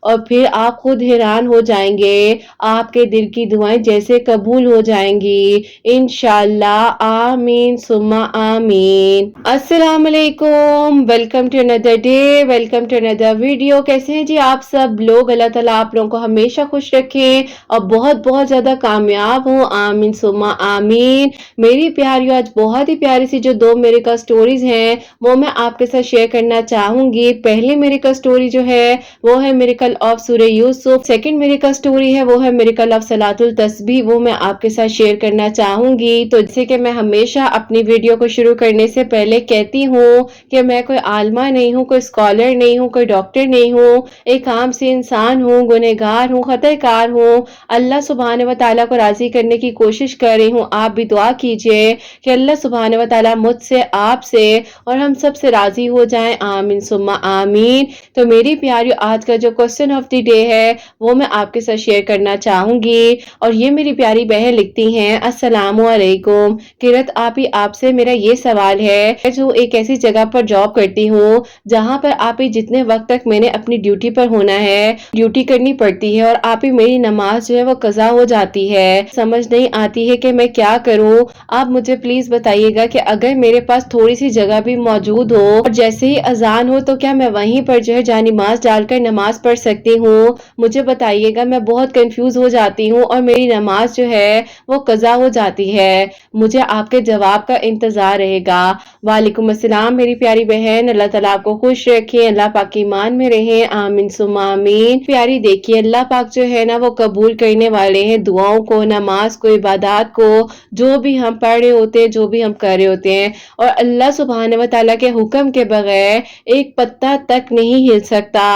اور پھر آپ خود حیران ہو جائیں گے، آپ کے دل کی دعائیں جیسے قبول ہو جائیں گی انشاءاللہ۔ آمین ثم آمین۔ السلام علیکم، welcome to another day, welcome to another video. کیسے ہیں جی آپ سب لوگ؟ اللہ تعالیٰ آپ لوگوں کو ہمیشہ خوش رکھیں اور بہت بہت زیادہ کامیاب ہوں، آمین ثم آمین۔ میری پیاریوں، آج بہت ہی پیاری سی جو 2 میریکل سٹوریز ہیں وہ میں آپ کے ساتھ شیئر کرنا چاہوں گی۔ پہلی میریکل سٹوری جو ہے وہ ہے میریکل آف سورہ یوسف، سیکنڈ میریکل سٹوری ہے وہ ہے میریکل آف صلاۃ التسبیح، وہ میں آپ کے ساتھ شیئر کرنا چاہوں گی۔ تو جیسے کہ میں ہمیشہ اپنی ویڈیو کو شروع کرنے سے پہلے کہتی ہوں کہ میں کوئی عالمہ نہیں ہوں، کوئی اسکالر نہیں ہوں، کوئی ڈاکٹر نہیں ہوں، ایک عام سی انسان ہوں، گنہگار ہوں، خطا کار ہوں، اللہ سبحانہ و تعالیٰ کو راضی کرنے کی کوشش کر رہی ہوں۔ آپ بھی دعا کیجئے کہ اللہ سبحانہ و تعالیٰ مجھ سے، آپ سے اور ہم سب سے راضی ہو جائیں، آمین ثم آمین۔ تو میری پیاریوں، آج کا جو کوسچن آف دی ڈے ہے وہ میں آپ کے ساتھ شیئر کرنا چاہوں گی اور یہ میری پیاری بہن لکھتی ہیں، السلام علیکم قرت آپی، آپ سے میرا یہ سوال ہے، جو ایک ایسی جگہ پر جاب کرتی ہوں جہاں پر آپی جتنے وقت تک میں نے اپنی ڈیوٹی پر ہونا ہے ڈیوٹی کرنی پڑتی ہے اور آپی میری نماز جو ہے وہ قضا ہو جاتی ہے، سمجھ نہیں آتی ہے کہ میں کیا کروں۔ آپ مجھے پلیز بتائیے گا کہ اگر میرے پاس تھوڑی سی جگہ بھی موجود ہو اور جیسے ہی اذان ہو تو کیا میں وہیں پر جو ہے جا نماز ڈال کر نماز پڑھ سکتی ہوں؟ مجھے بتائیے گا، میں بہت کنفیوز ہو جاتی ہوں اور میری نماز جو ہے وہ قضا ہو جاتی ہے۔ مجھے آپ کے جواب کا انتظار رہے گا۔ وعلیکم السلام میری پیاری بہن، اللہ تعالیٰ آپ کو خوش رکھیں، اللہ پاک کی ایمان میں رہیں، آمین ثم آمین۔ پیاری دیکھیے، اللہ پاک جو ہے نا وہ قبول کرنے والے ہیں دعاؤں کو، نماز کو، عبادات کو، جو بھی ہم پڑھ رہے ہوتے ہیں، جو بھی ہم کر رہے ہوتے ہیں، اور اللہ سبحانہ و تعالیٰ کے حکم کے بغیر ایک پتا تک نہیں ہل سکتا۔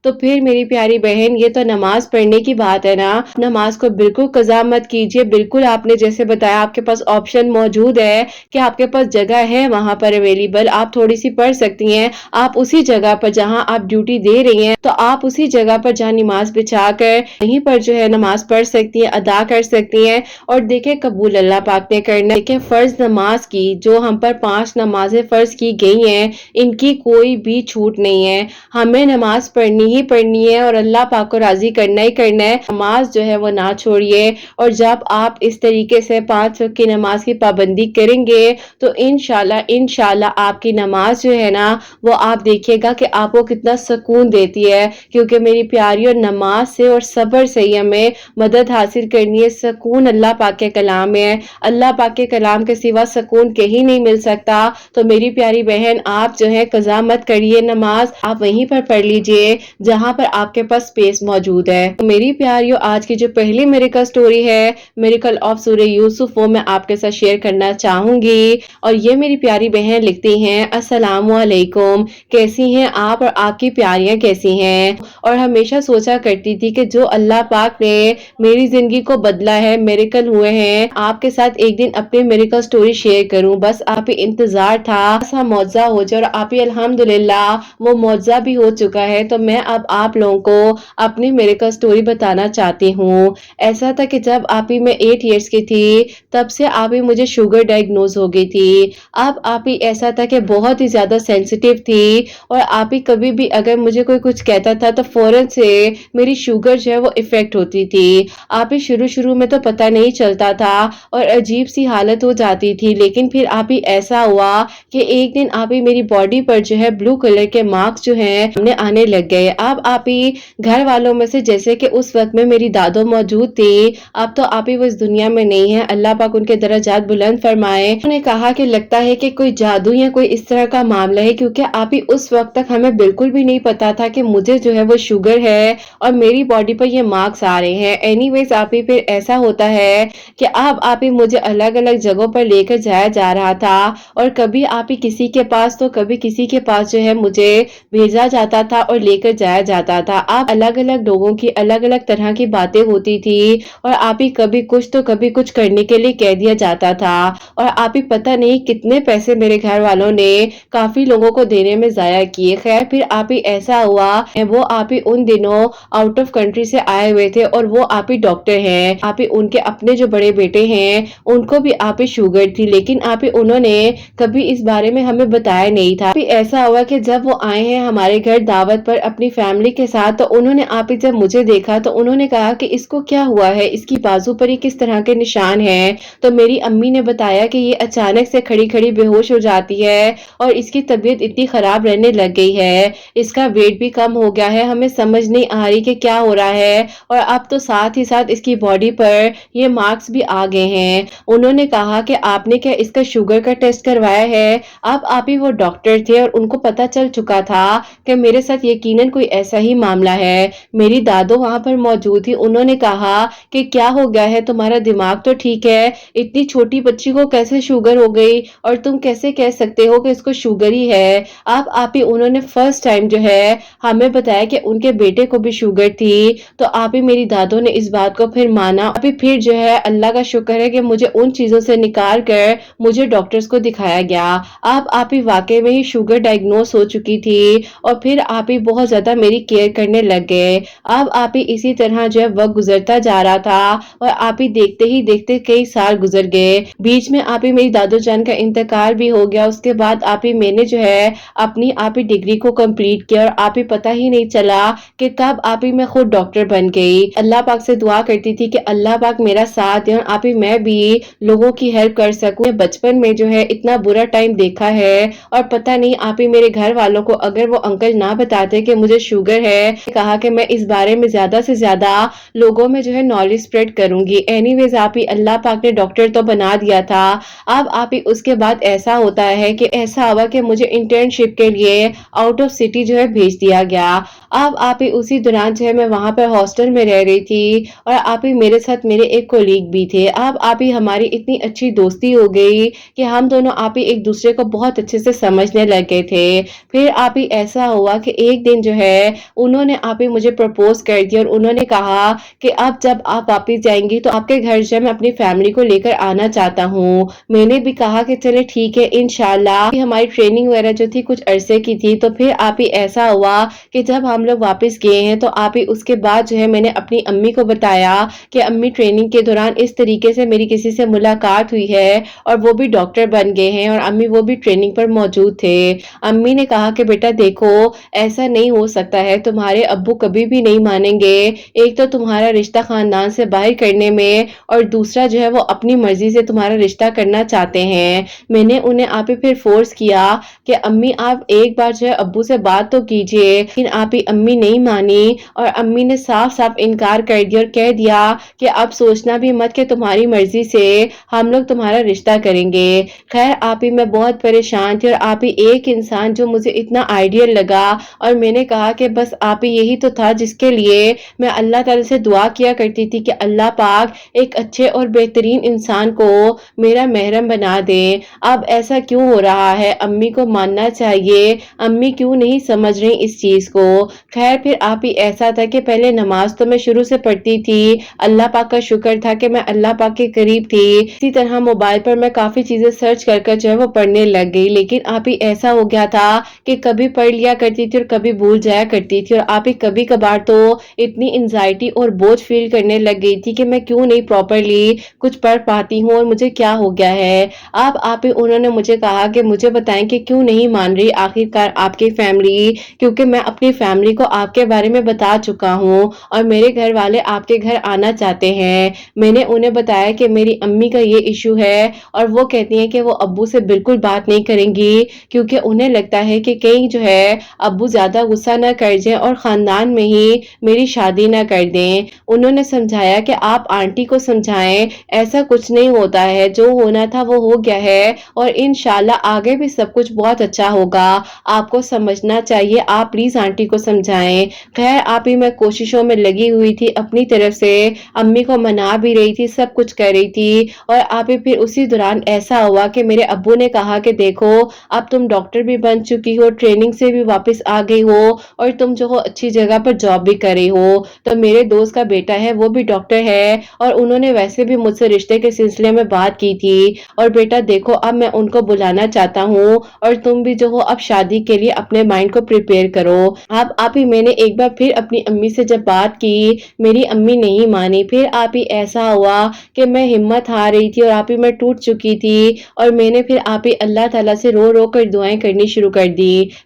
تو پھر میری پیاری بہن، یہ تو نماز پڑھنے کی بات ہے نا، نماز کو بالکل قضا مت کیجیے، بالکل آپ نے جیسے بتایا آپ کے پاس آپشن موجود ہے کہ آپ کے پاس جگہ ہے وہاں پر اویلیبل، آپ تھوڑی سی پڑھ سکتی ہیں، آپ اسی جگہ پر جہاں آپ ڈیوٹی دے رہی ہیں تو آپ اسی جگہ پر جہاں نماز بچھا کر وہیں پر جو ہے نماز پڑھ سکتی ہیں، ادا کر سکتی ہیں، اور دیکھیں قبول اللہ پاک نے کرنا۔ دیکھیں فرض نماز کی جو ہم پر 5 نمازیں فرض کی گئی ہیں، ان کی کوئی بھی چھوٹ نہیں ہے، ہمیں نماز پڑھنی ہی پڑھنی ہے اور اللہ پاک کو راضی کرنا ہی کرنا ہے، نماز جو ہے وہ نہ چھوڑیے۔ اور جب آپ اس طریقے سے 5 وقت کی نماز کی پابندی کریں گے تو انشاءاللہ آپ کی نماز جو ہے نا وہ آپ دیکھیے گا کہ آپ کو کتنا سکون دیتی ہے، کیونکہ میری پیاریوں نماز سے اور صبر سے ہی ہمیں مدد حاصل کرنی ہے، سکون اللہ پاک کے کلام میں ہے، اللہ پاک کے کلام کے سوا سکون کہیں نہیں مل سکتا۔ تو میری پیاری بہن، آپ جو ہے قضا مت کریے نماز، آپ وہیں پر پڑھ لیجئے جہاں پر آپ کے پاس سپیس موجود ہے۔ میری پیاریوں، آج کی جو پہلی میریکل سٹوری ہے میریکل آف سورہ یوسف، وہ میں آپ کے ساتھ شیئر کرنا چاہوں گی اور یہ میری پیاری بہن لکھتی ہیں، السلام علیکم کیسی ہیں آپ اور آپ کی پیاریاں کیسی ہیں؟ اور ہمیشہ سوچا کرتی تھی کہ جو اللہ پاک نے میری زندگی کو بدلا ہے، میریکل ہوئے ہیں، آپ کے ساتھ ایک دن اپنے میریکل سٹوری شیئر کروں، بس آپ ہی انتظار تھا ایسا معجزہ ہو جائے، اور آپ ہی الحمدللہ وہ معجزہ بھی ہو چکا ہے۔ تو میں اب آپ لوگوں کو اپنی میریکل سٹوری بتانا چاہتی ہوں۔ ایسا تھا کہ جب آپ ہی میں 8 ایئرس کی تھی تب سے آپ ہی مجھے شوگر ڈائگنوز ہو گئی تھی۔ اب آپ ہی ایسا تھا کہ بہت ہی زیادہ سینسیٹیو تھی اور آپ ہی کبھی بھی اگر مجھے کوئی کچھ کہتا تھا تو فوراً سے میری شوگر جو ہے وہ افیکٹ ہوتی تھی۔ آپ ہی شروع میں تو پتہ نہیں چلتا تھا اور عجیب سی حالت ہو جاتی تھی، لیکن پھر آپ ہی ایسا ہوا کہ ایک دن آپ ہی میری باڈی پر جو ہے بلو کلر کے مارکس جو ہیں سامنے آنے لگ گئے۔ اب آپ ہی گھر والوں میں سے جیسے کہ اس وقت میں میری دادو موجود تھی، اب تو آپ ہی وہ اس دنیا میں نہیں ہے، اللہ پاک ان کے درجات بلند فرمائے۔ انہوں نے کہا کہ لگتا ہے کہ کوئی جادو یا کوئی اس طرح کا معاملہ ہے، کیونکہ آپ ہی اس وقت تک ہمیں بالکل بھی نہیں پتا تھا کہ مجھے جو ہے وہ شوگر ہے اور میری باڈی پر یہ مارکس آ رہے ہیں۔ اینی ویز آپ ہی پھر ایسا ہوتا ہے کہ اب آپ ہی مجھے الگ الگ جگہوں پر لے کر جایا جا رہا تھا اور کبھی آپ ہی کسی کے پاس تو کبھی کسی کے پاس جو ہے مجھے بھیجا جاتا تھا اور لے کر جایا جاتا تھا۔ آپ الگ الگ لوگوں کی الگ الگ طرح کی باتیں ہوتی تھی اور آپ ہی کبھی کچھ تو کبھی کچھ کرنے کے لیے کہہ دیا جاتا تھا، اور آپ ہی پتہ نہیں کتنے پیسے میرے گھر والوں نے کافی لوگوں کو دینے میں ضائع کیے۔ خیر پھر آپ ہی ایسا ہوا، وہ آپ ہی ان دنوں آؤٹ آف کنٹری سے آئے ہوئے تھے اور وہ آپ ہی ڈاکٹر ہیں، آپ ہی ان کے اپنے جو بڑے بیٹے ہیں ان کو بھی آپ ہی شوگر تھی، لیکن آپ ہی انہوں نے کبھی اس بارے میں ہمیں بتایا نہیں تھا۔ پھر ایسا ہوا کہ جب وہ آئے ہیں ہمارے ہمارے گھر دعوت پر اپنی فیملی کے ساتھ، تو انہوں نے آپ ہی جب مجھے دیکھا تو انہوں نے کہا کہ اس کو کیا ہوا ہے، اس کی بازو پر یہ کس طرح کے نشان ہیں۔ تو میری امی نے بتایا کہ یہ اچانک سے کھڑی کھڑی بے ہوش ہو جاتی ہے اور اس کی طبیعت اتنی خراب رہنے لگ گئی ہے، اس کا ویٹ بھی کم ہو گیا ہے، ہمیں سمجھ نہیں آ رہی کہ کیا ہو رہا ہے، اور اب تو ساتھ ہی ساتھ اس کی باڈی پر یہ مارکس بھی آ گئے ہیں۔ انہوں نے کہا کہ آپ نے کیا اس کا شوگر کا ٹیسٹ کروایا ہے؟ اب آپ ہی وہ ڈاکٹر تھے اور ان کو پتا چل چکا تھا کہ میرے ساتھ یقیناً کوئی ایسا ہی معاملہ ہے۔ میری دادو وہاں پر موجود تھی، انہوں نے کہا کہ کیا ہو گیا ہے، تمہارا دماغ تو ٹھیک ہے، اتنی چھوٹی بچی کو کیسے شوگر ہو گئی اور تم کیسے کہہ سکتے ہو کہ اس کو شوگر ہی ہے؟ اب آپ ہی انہوں نے فرسٹ ٹائم جو ہے ہمیں بتایا کہ ان کے بیٹے کو بھی شوگر تھی، تو آپ ہی میری دادو نے اس بات کو پھر مانا۔ ابھی پھر جو ہے اللہ کا شکر ہے کہ مجھے ان چیزوں سے نکال کر مجھے ڈاکٹرز کو دکھایا گیا۔ اب آپ ہی واقعی میں ہی شوگر ڈائگنوز ہو چکی تھی اور پھر آپ ہی بہت زیادہ میری کیئر کرنے لگ گئے۔ اب آپ ہی اسی طرح جو ہے وقت گزرتا جا رہا تھا اور آپ ہی دیکھتے ہی دیکھتے کئی سال گزر گئے۔ بیچ میں آپ ہی میری دادو جان کا انتقال بھی ہو گیا، اس کے بعد آپ ہی میں نے جو ہے اپنی آپ ہی ڈگری کو کمپلیٹ کیا اور آپ ہی پتہ ہی نہیں چلا کہ کب آپ ہی میں خود ڈاکٹر بن گئی۔ اللہ پاک سے دعا کرتی تھی کہ اللہ پاک میرا ساتھ دے اور آپ ہی میں بھی لوگوں کی ہیلپ کر سکوں۔ بچپن میں جو ہے اتنا برا ٹائم دیکھا ہے اور پتہ نہیں آپ ہی میرے گھر والوں کو اگر وہ انکل نہ بتاتے کہ مجھے شوگر ہے، کہا کہ میں اس بارے میں زیادہ سے زیادہ لوگوں میں جو ہے نالج سپریڈ کروں گی۔ اینی ویز آپ ہی اللہ پاک نے ڈاکٹر تو بنا دیا تھا۔ اب آپ ہی اس کے بعد ایسا ہوتا ہے کہ ایسا ہوا کہ مجھے انٹرنشپ کے لیے آؤٹ آف سٹی جو ہے بھیج دیا گیا۔ اب آپ ہی اسی دوران جو ہے میں وہاں پر ہاسٹل میں رہ رہی تھی اور آپ ہی میرے ساتھ میرے ایک کولیگ بھی تھے۔ اب آپ ہی ہماری اتنی اچھی دوستی ہو گئی کہ ہم دونوں آپ ہی ایک دوسرے کو بہت اچھے سے سمجھنے لگے تھے۔ پھر آپ ہی ایسا ہوا کہ ایک دن جو ہے انہوں نے آپ ہی مجھے پرپوز کر دیا اور انہوں نے کہا کہ اب جب آپ واپس جائیں گی تو آپ کے گھر جو ہے میں اپنی فیملی کو لے کر آنا چاہتا ہوں۔ میں نے بھی کہا کہ چلے ٹھیک ہے انشاءاللہ۔ ہماری ٹریننگ وغیرہ جو تھی کچھ عرصے کی تھی، تو پھر آپ ہی ایسا ہوا کہ جب ہم لوگ واپس گئے ہیں تو آپ ہی اس کے بعد جو ہے میں نے اپنی امی کو بتایا کہ امی ٹریننگ کے دوران اس طریقے سے میری کسی سے ملاقات ہوئی ہے اور وہ بھی ڈاکٹر بن گئے ہیں اور امی وہ بھی ٹریننگ پر موجود تھے۔ امی نے کہا کہ بیٹا دیکھو ایسا نہیں ہو سکتا ہے، تمہارے ابو کبھی بھی نہیں مانیں گے، ایک تو تمہارا رشتہ خاندان سے باہر کرنے میں اور دوسرا جو ہے وہ اپنی مرضی سے تمہارا رشتہ کرنا چاہتے ہیں۔ میں نے انہیں آپ ہی پھر فورس کیا کہ امی آپ ایک بار جو ہے ابو سے بات تو کیجئے، لیکن آپ ہی امی نہیں مانی اور امی نے صاف صاف انکار کر دیا اور کہہ دیا کہ اب سوچنا بھی مت کہ تمہاری مرضی سے ہم لوگ تمہارا رشتہ کریں گے۔ خیر آپ ہی میں بہت پریشان تھی اور آپ ہی ایک انسان جو مجھے اتنا آئیڈیل لگا اور میں نے کہا کہ بس آپ ہی یہی تو تھا جس کے لیے میں اللہ تعالی سے دعا کیا کرتی تھی کہ اللہ پاک ایک اچھے اور بہترین انسان کو میرا محرم بنا دے۔ اب ایسا کیوں ہو رہا ہے؟ امی کو ماننا چاہیے، امی کیوں نہیں سمجھ رہی اس چیز کو؟ خیر پھر آپ ہی ایسا تھا کہ پہلے نماز تو میں شروع سے پڑھتی تھی، اللہ پاک کا شکر تھا کہ میں اللہ پاک کے قریب تھی۔ اسی طرح موبائل پر میں کافی چیزیں سرچ کر کر جو ہے وہ پڑھنے لگ گئی، لیکن آپ ہی ایسا ہو گیا تھا کہ کبھی پڑھ لیا کرتی تھی اور کبھی بھول جایا کرتی تھی اور آپ ہی کبھی کبھار تو اتنی انزائٹی اور بوجھ فیل کرنے لگ گئی تھی کہ میں کیوں نہیں پراپرلی کچھ پڑھ پاتی ہوں اور مجھے کیا ہو گیا ہے۔ اب آپ ہی انہوں نے مجھے کہا کہ مجھے بتائیں کہ کیوں نہیں مان رہی آخرکار آپ کی فیملی، کیونکہ میں اپنی فیملی کو آپ کے بارے میں بتا چکا ہوں اور میرے گھر والے آپ کے گھر آنا چاہتے ہیں۔ میں نے انہیں بتایا کہ میری امی کا یہ ایشو ہے اور وہ کہتی ہیں کہ وہ ابو سے بالکل بات نہیں کریں گی کیونکہ انہیں لگتا ہے کہ کہیں جو ہے ابو زیادہ غصہ نہ کر جائیں اور خاندان میں ہی میری شادی نہ کر دیں۔ انہوں نے سمجھایا کہ آپ آنٹی کو سمجھائیں، ایسا کچھ نہیں ہوتا ہے، جو ہونا تھا وہ ہو گیا ہے اور انشاءاللہ آگے بھی سب کچھ بہت اچھا ہوگا، آپ کو سمجھنا چاہیے، آپ پلیز آنٹی کو سمجھائیں۔ خیر آپ ہی میں کوششوں میں لگی ہوئی تھی اپنی طرف سے، امی کو منا بھی رہی تھی، سب کچھ کر رہی تھی اور آپ ہی پھر اسی دوران ایسا ہوا کہ میرے ابو نے کہا کہ دیکھو اب تم ڈاکٹر بھی بن چکی ہو، ٹریننگ سے بھی واپس آ گئی ہو اور تم جو ہو اچھی جگہ پر جاب بھی کر رہی ہو، تو میرے دوست کا بیٹا ہے وہ بھی ڈاکٹر ہے اور انہوں نے ویسے بھی مجھ سے رشتے کے سلسلے میں بات کی تھی اور بیٹا دیکھو اب میں ان کو بلانا چاہتا ہوں اور تم بھی جو ہو اب شادی کے لیے اپنے مائنڈ کو پریپیئر کرو۔ اب آپ ہی میں نے ایک بار پھر اپنی امی سے جب بات کی، میری امی نہیں مانی۔ پھر آپ ہی ایسا ہوا کہ میں ہمت ہار رہی تھی اور آپ ہی میں ٹوٹ چکی تھی اور میں نے پھر آپ ہی اللہ تعالیٰ سے رو رو کر دعائیں کرنی شروع کر دی۔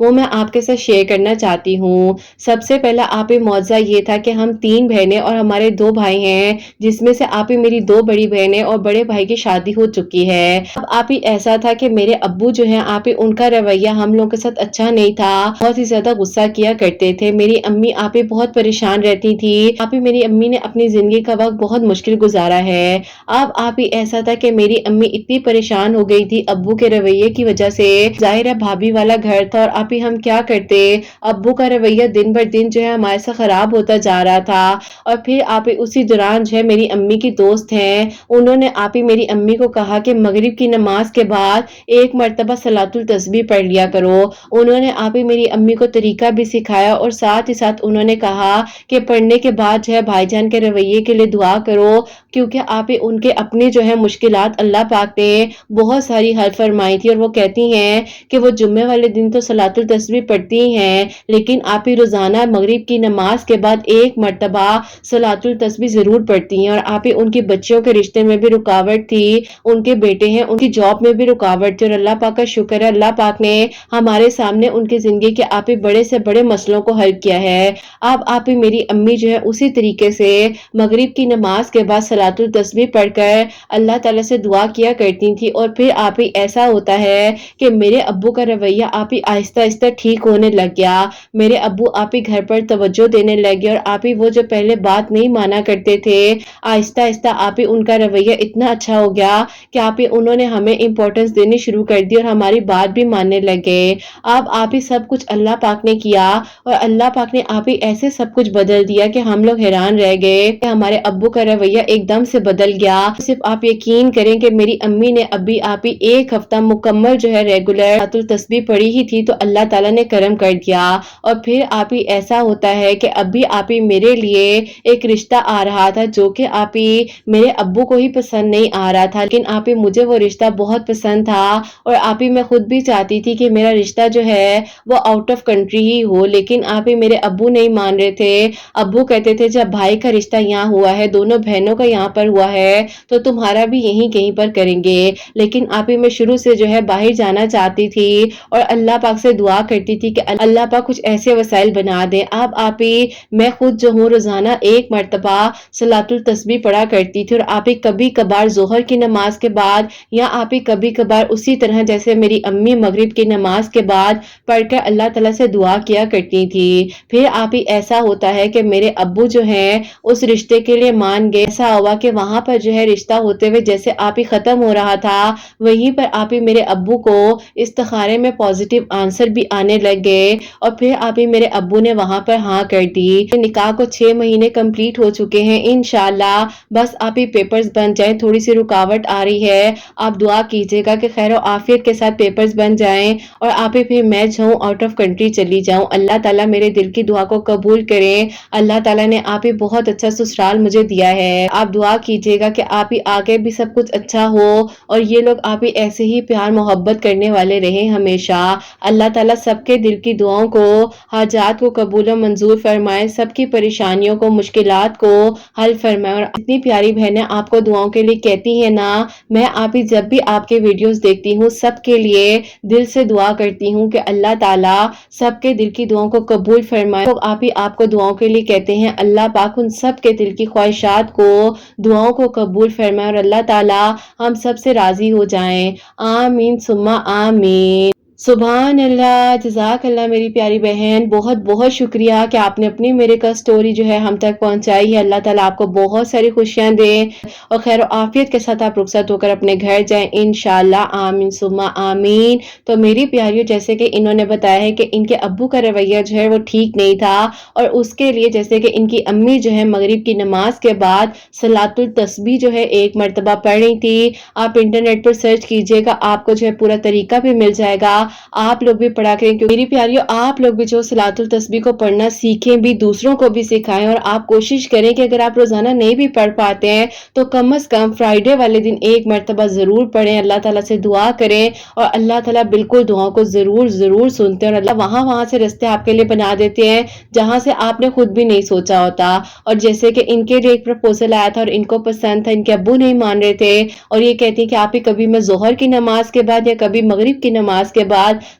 وہ میں آپ کے ساتھ شیئر کرنا چاہتی ہوں۔ سب سے پہلا آپ ہی معجزہ یہ تھا کہ ہم 3 بہنیں اور ہمارے 2 بھائی ہیں، جس میں سے آپ ہی میری 2 بڑی بہنیں اور بڑے بھائی کی شادی ہو چکی ہے۔ اب آپ ہی ایسا تھا کہ میرے ابو جو ہیں آپ ہی ان کا رویہ ہم لوگوں کے ساتھ اچھا نہیں تھا، بہت ہی زیادہ غصہ کیا کرتے تھے۔ میری امی آپ ہی بہت پریشان رہتی تھی۔ آپ ہی میری امی نے اپنی زندگی کا وقت بہت مشکل گزارا ہے۔ اب آپ ہی ایسا تھا کہ میری امی اتنی پریشان ہو گئی تھی ابو کے رویے کی وجہ سے، ظاہر ہے بھابھی والا گھر تھا اور آپ ہی ہم کیا کرتے، ابو کا رویہ دن بر دن جو ہے ہمارے سے خراب ہوتا جا رہا تھا۔ اور پھر آپ ہی اسی دوران جو ہے میری امی کی دوست ہیں، انہوں نے آپ ہی میری امی کو کہا کہ مغرب کی نماز کے بعد ایک مرتبہ صلاۃ التسبیح پڑھ لیا کرو۔ انہوں نے آپ ہی میری امی کو طریقہ بھی سکھایا اور ساتھ ہی ساتھ انہوں نے کہا کہ پڑھنے کے بعد جو ہے بھائی جان کے رویے کے لیے دعا کرو، کیونکہ آپ ہی ان کے اپنے جو ہے مشکلات اللہ پاک نے بہت ساری حل فرمائی تھی، اور وہ کہتی ہیں کہ وہ جمعے والے دن تو صلاۃ التسبیح پڑھتی ہیں، لیکن آپ ہی روزانہ مغرب کی نماز کے بعد ایک مرتبہ صلاۃ التسبیح ضرور پڑھتی ہیں۔ اور آپ ہی ان کی بچیوں کے رشتے میں بھی رکاوٹ تھی، ان کے بیٹے ہیں ان کی جاب میں بھی رکاوٹ تھی، اور اللہ پاک کا شکر ہے اللہ پاک نے ہمارے سامنے ان کی زندگی کے آپ ہی بڑے سے بڑے مسئلوں کو حل کیا ہے۔ اب آپ ہی میری امی جو ہے اسی طریقے سے مغرب کی نماز کے بعد صلاۃ التسبیح پڑھ کر اللہ تعالیٰ سے دعا کیا کرتی تھی، اور پھر آپ ہی ایسا ہوتا ہے کہ میرے ابو کا رویہ آپ ہی آہستہ آہستہ ٹھیک ہونے لگ گیا۔ میرے ابو آپ ہی گھر پر توجہ دینے لگے، اور آپ ہی وہ جو پہلے بات نہیں مانا کرتے تھے، آہستہ آہستہ آپ ہی ان کا رویہ اتنا اچھا ہو گیا کہ آپ ہی انہوں نے ہمیں امپورٹنس دینی شروع کر دی اور ہماری بات بھی ماننے لگے۔ اب آپ ہی سب کچھ اللہ پاک نے کیا، اور اللہ پاک نے آپ ہی ایسے سب کچھ بدل دیا کہ ہم لوگ حیران رہ گئے کہ ہمارے ابو کا رویہ ایک دم سے بدل گیا۔ صرف آپ یقین کریں کہ میری امی نے ابھی آپ ہی ایک ہفتہ مکمل جو ہے ریگولر صلاۃ التسبیح پڑھی ہی تھی، تو اللہ تعالیٰ نے کرم کر دیا۔ اور پھر آپ ہی ایسا ہوتا ہے کہ ابھی آپ ہی میرے لیے ایک رشتہ آ رہا تھا جو کہ آپ ہی میرے ابو کو ہی پسند نہیں آ رہا تھا، لیکن آپ ہی مجھے وہ رشتہ بہت پسند تھا، اور آپ ہی میں خود بھی چاہتی تھی کہ میرا رشتہ جو ہے وہ آؤٹ آف کنٹری ہی ہو، لیکن آپ ہی میرے ابو نہیں مان رہے تھے۔ ابو کہتے تھے جب بھائی کا رشتہ یہاں ہوا ہے، دونوں بہنوں کا یہاں پر ہوا ہے، تو تمہارا بھی یہیں کہیں پر کریں گے۔ لیکن آپ ہی میں شروع سے جو ہے باہر جانا چاہتی تھی، اور اللہ پاک سے دعا کرتی تھی کہ اللہ پاک کچھ ایسے وسائل بنا دے۔ اب آپ ہی میں خود جو ہوں روزانہ ایک مرتبہ صلاۃ التسبیح پڑھا کرتی تھی، اور آپ ہی کبھی کبھار ظہر کی نماز کے بعد، یا آپ ہی کبھی کبھار اسی طرح جیسے میری امی مغرب کی نماز کے بعد پڑھ کر اللہ تعالیٰ سے دعا کیا کرتی تھی۔ پھر آپ ہی ایسا ہوتا ہے کہ میرے ابو جو ہیں اس رشتے کے لیے مان گئے۔ ایسا ہوا کہ وہاں پر جو ہے رشتہ ہوتے ہوئے جیسے آپ ہی ختم ہو رہا تھا، وہیں پر آپ ہی میرے ابو کو استخارے میں پازیٹیو آنسر بھی آنے لگ گئے، اور پھر آپ ہی میرے ابو نے وہاں پر ہاں کر دی۔ نکاح کو 6 مہینے کمپلیٹ ہو چکے ہیں، انشاءاللہ بس آپ ہی پیپرز بن جائیں، تھوڑی سی رکاوٹ آ رہی ہے، آپ دعا کیجیے گا کہ خیر و عافیت کے ساتھ پیپرز بن جائیں، اور آپ ہی پھر میں جاؤں آؤٹ آف کنٹری چلی جاؤں۔ اللہ تعالیٰ میرے دل کی دعا کو قبول کریں۔ اللہ تعالیٰ نے آپ ہی بہت اچھا سسرال مجھے دیا ہے، آپ دعا کیجیے گا کہ آپ ہی آگے بھی سب کچھ اچھا ہو، اور یہ لوگ آپ ہی ایسے ہی پیار محبت کرنے والے رہیں ہمیشہ۔ اللہ تعالیٰ سب کے دل کی دعاؤں کو، حاجات کو قبول و منظور فرمائے، سب کی پریشانیوں کو، مشکلات کو حل فرمائے۔ اور اتنی پیاری بہنیں آپ کو دعاؤں کے لیے کہتی ہیں نا، میں آپ ہی جب بھی آپ کے ویڈیوز دیکھتی ہوں سب کے لیے دل سے دعا کرتی ہوں کہ اللہ تعالیٰ سب کے دل کی دعاؤں کو قبول فرمائے۔ آپ ہی آپ کو دعاؤں کے لیے کہتے ہیں، اللہ پاک ان سب کے دل کی خواہشات کو، دعاؤں کو قبول فرمائے، اور اللہ تعالیٰ ہم سب سے راضی ہو جائیں۔ آمین ثم آمین۔ سبحان اللہ، جزاک اللہ میری پیاری بہن، بہت بہت شکریہ کہ آپ نے اپنی میرے کا سٹوری جو ہے ہم تک پہنچائی ہے۔ اللہ تعالیٰ آپ کو بہت ساری خوشیاں دے، اور خیر و عافیت کے ساتھ آپ رخصت ہو کر اپنے گھر جائیں انشاءاللہ۔ آمین ثم آمین۔ تو میری پیاریوں، جیسے کہ انہوں نے بتایا ہے کہ ان کے ابو کا رویہ جو ہے وہ ٹھیک نہیں تھا، اور اس کے لیے جیسے کہ ان کی امی جو ہے مغرب کی نماز کے بعد صلاۃ التسبیح جو ہے ایک مرتبہ پڑھ رہی تھی۔ آپ انٹرنیٹ پر سرچ کیجئے گا، آپ کو جو ہے پورا طریقہ بھی مل جائے گا، آپ لوگ بھی پڑھا کریں۔ کیونکہ میری پیاریوں، آپ لوگ بھی جو صلاۃ التسبیح کو پڑھنا سیکھیں بھی، دوسروں کو بھی سکھائیں، اور آپ کوشش کریں کہ اگر آپ روزانہ نہیں بھی پڑھ پاتے ہیں تو کم از کم فرائیڈے والے دن ایک مرتبہ ضرور پڑھیں، اللہ تعالیٰ سے دعا کریں، اور اللہ تعالیٰ بالکل دعاؤں کو ضرور ضرور سنتے ہیں، اور اللہ وہاں سے رستے آپ کے لیے بنا دیتے ہیں جہاں سے آپ نے خود بھی نہیں سوچا ہوتا۔ اور جیسے کہ ان کے لیے ایک پرپوزل آیا تھا اور ان کو پسند تھا، ان کے ابو نہیں مان رہے تھے، اور یہ کہتی ہیں کہ آپ ہی کبھی میں ظہر کی نماز کے بعد یا کبھی مغرب کی نماز کے بعد بعد